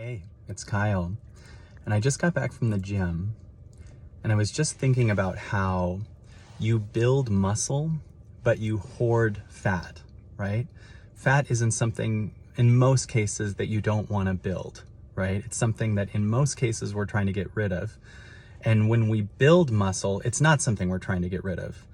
Hey, it's Kyle, and I just got back from the gym, and I was just thinking about how you build muscle, but you hoard fat, right? Fat isn't something, in most cases, that you don't want to build, right? It's something that in most cases we're trying to get rid of. And when we build muscle, it's not something we're trying to get rid of.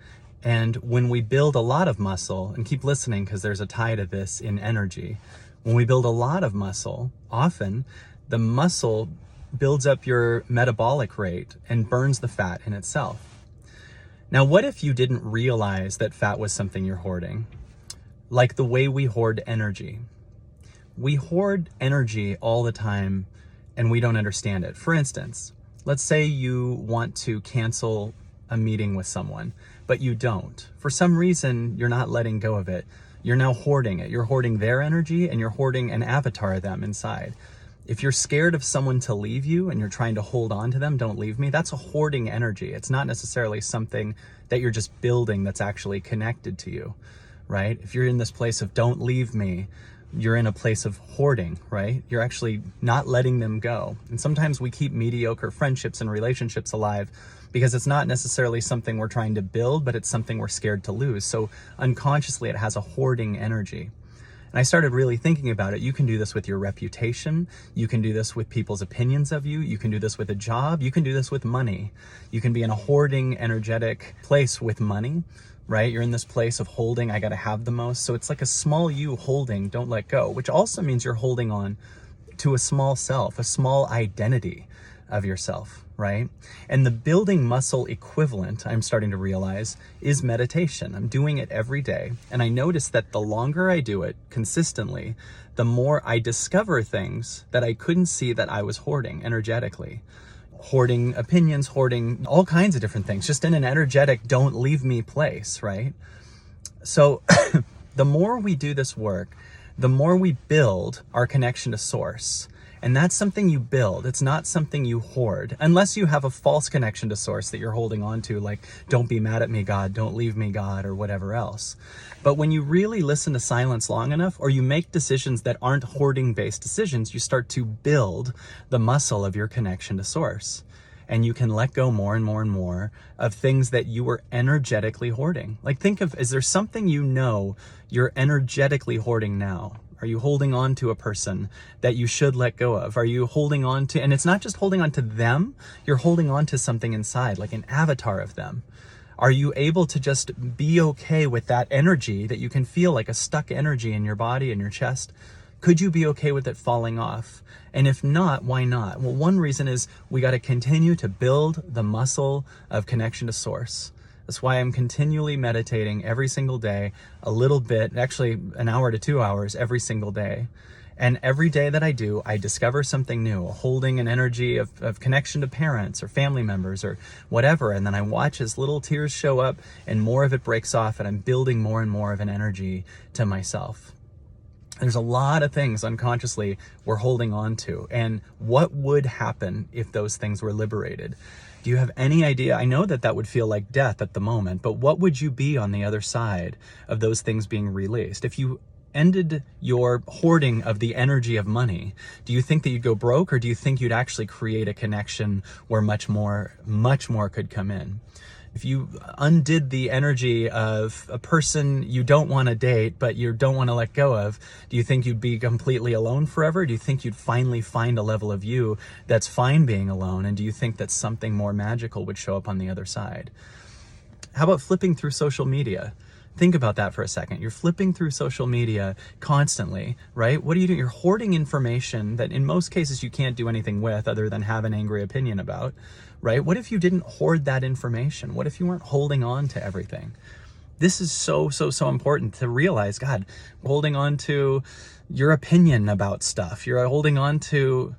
And when we build a lot of muscle, and keep listening because there's a tie to this in energy, when we build a lot of muscle, often the muscle builds up your metabolic rate and burns the fat in itself. Now, what if you didn't realize that fat was something you're hoarding? Like the way we hoard energy. We hoard energy all the time and we don't understand it. For instance, let's say you want to cancel a meeting with someone, but you don't. For some reason, you're not letting go of it. You're now hoarding it. You're hoarding their energy and you're hoarding an avatar of them inside. If you're scared of someone to leave you and you're trying to hold on to them, don't leave me, that's a hoarding energy. It's not necessarily something that you're just building that's actually connected to you, right? If you're in this place of don't leave me, you're in a place of hoarding, right? You're actually not letting them go. And sometimes we keep mediocre friendships and relationships alive because it's not necessarily something we're trying to build, but it's something we're scared to lose. So unconsciously, it has a hoarding energy. And I started really thinking about it. You can do this with your reputation. You can do this with people's opinions of you. You can do this with a job. You can do this with money. You can be in a hoarding, energetic place with money, right? You're in this place of holding, I got to have the most. So it's like a small you holding, don't let go, which also means you're holding on to a small self, a small identity of yourself, right? And the building muscle equivalent, I'm starting to realize, is meditation. I'm doing it every day. And I notice that the longer I do it consistently, the more I discover things that I couldn't see that I was hoarding energetically. Hoarding opinions, hoarding all kinds of different things, just in an energetic, don't leave me place, right? So the more we do this work, the more we build our connection to source. And that's something you build. It's not something you hoard, unless you have a false connection to source that you're holding on to, like, don't be mad at me, God, don't leave me, God, or whatever else. But when you really listen to silence long enough, or you make decisions that aren't hoarding-based decisions, you start to build the muscle of your connection to source. And you can let go more and more and more of things that you were energetically hoarding. Like, think of, is there something you know you're energetically hoarding now? Are you holding on to a person that you should let go of? Are you holding on to, and it's not just holding on to them, you're holding on to something inside, like an avatar of them. Are you able to just be okay with that energy that you can feel, like a stuck energy in your body, in your chest? Could you be okay with it falling off? And if not, why not? Well, one reason is we got to continue to build the muscle of connection to source. That's why I'm continually meditating every single day, a little bit, actually an hour to 2 hours every single day. And every day that I do, I discover something new, holding an energy of connection to parents or family members or whatever. And then I watch as little tears show up and more of it breaks off, and I'm building more and more of an energy to myself. There's a lot of things unconsciously we're holding on to. And what would happen if those things were liberated? Do you have any idea? I know that that would feel like death at the moment, but what would you be on the other side of those things being released? If you ended your hoarding of the energy of money, do you think that you'd go broke, or do you think you'd actually create a connection where much more could come in? If you undid the energy of a person you don't want to date, but you don't want to let go of, do you think you'd be completely alone forever? Do you think you'd finally find a level of you that's fine being alone? And do you think that something more magical would show up on the other side? How about flipping through social media? Think about that for a second. You're flipping through social media constantly, right? What are you doing? You're hoarding information that in most cases you can't do anything with other than have an angry opinion about, right? What if you didn't hoard that information? What if you weren't holding on to everything? This is so important to realize. God, holding on to your opinion about stuff. You're holding on to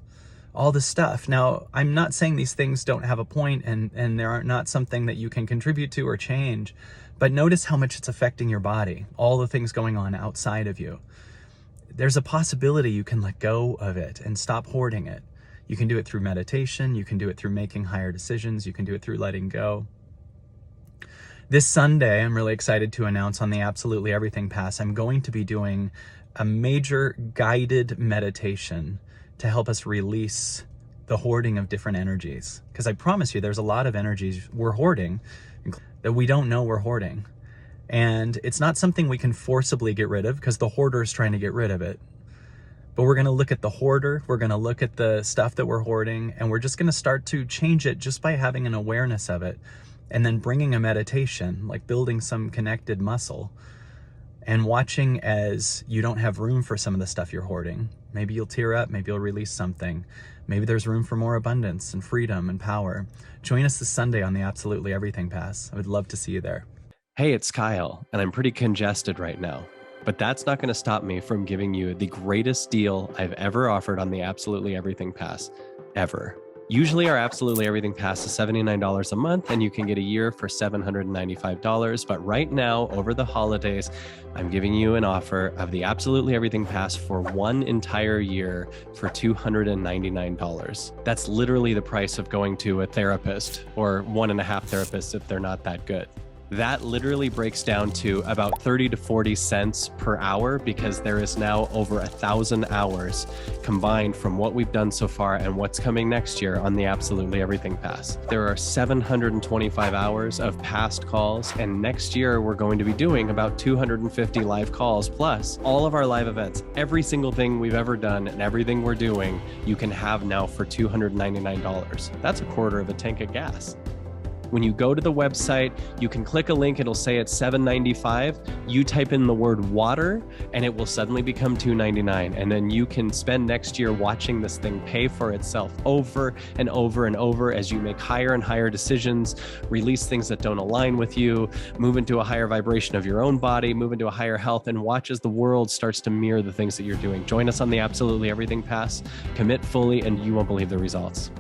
all this stuff. Now, I'm not saying these things don't have a point and they're not something that you can contribute to or change, but notice how much it's affecting your body, all the things going on outside of you. There's a possibility you can let go of it and stop hoarding it. You can do it through meditation. You can do it through making higher decisions. You can do it through letting go. This Sunday, I'm really excited to announce on the Absolutely Everything Pass, I'm going to be doing a major guided meditation to help us release the hoarding of different energies. Because I promise you, there's a lot of energies we're hoarding that we don't know we're hoarding. And it's not something we can forcibly get rid of because the hoarder is trying to get rid of it. But we're going to look at the hoarder, we're going to look at the stuff that we're hoarding, and we're just going to start to change it just by having an awareness of it. And then bringing a meditation, like building some connected muscle, and watching as you don't have room for some of the stuff you're hoarding. Maybe you'll tear up, maybe you'll release something. Maybe there's room for more abundance and freedom and power. Join us this Sunday on the Absolutely Everything Pass. I would love to see you there. Hey, it's Kyle, and I'm pretty congested right now, but that's not going to stop me from giving you the greatest deal I've ever offered on the Absolutely Everything Pass, ever. Usually our Absolutely Everything Pass is $79 a month, and you can get a year for $795. But right now, over the holidays, I'm giving you an offer of the Absolutely Everything Pass for 1 entire year for $299. That's literally the price of going to a therapist, or 1.5 therapists if they're not that good. That literally breaks down to about 30 to 40 cents per hour, because there is now over 1,000 hours combined from what we've done so far and what's coming next year on the Absolutely Everything Pass. There are 725 hours of past calls, and next year we're going to be doing about 250 live calls, plus all of our live events. Every single thing we've ever done and everything we're doing, you can have now for $299. That's a quarter of a tank of gas. When you go to the website, you can click a link, it'll say it's $795. You type in the word water and it will suddenly become $299. And then you can spend next year watching this thing pay for itself over and over and over as you make higher and higher decisions, release things that don't align with you, move into a higher vibration of your own body, move into a higher health, and watch as the world starts to mirror the things that you're doing. Join us on the Absolutely Everything Pass, commit fully, and you won't believe the results.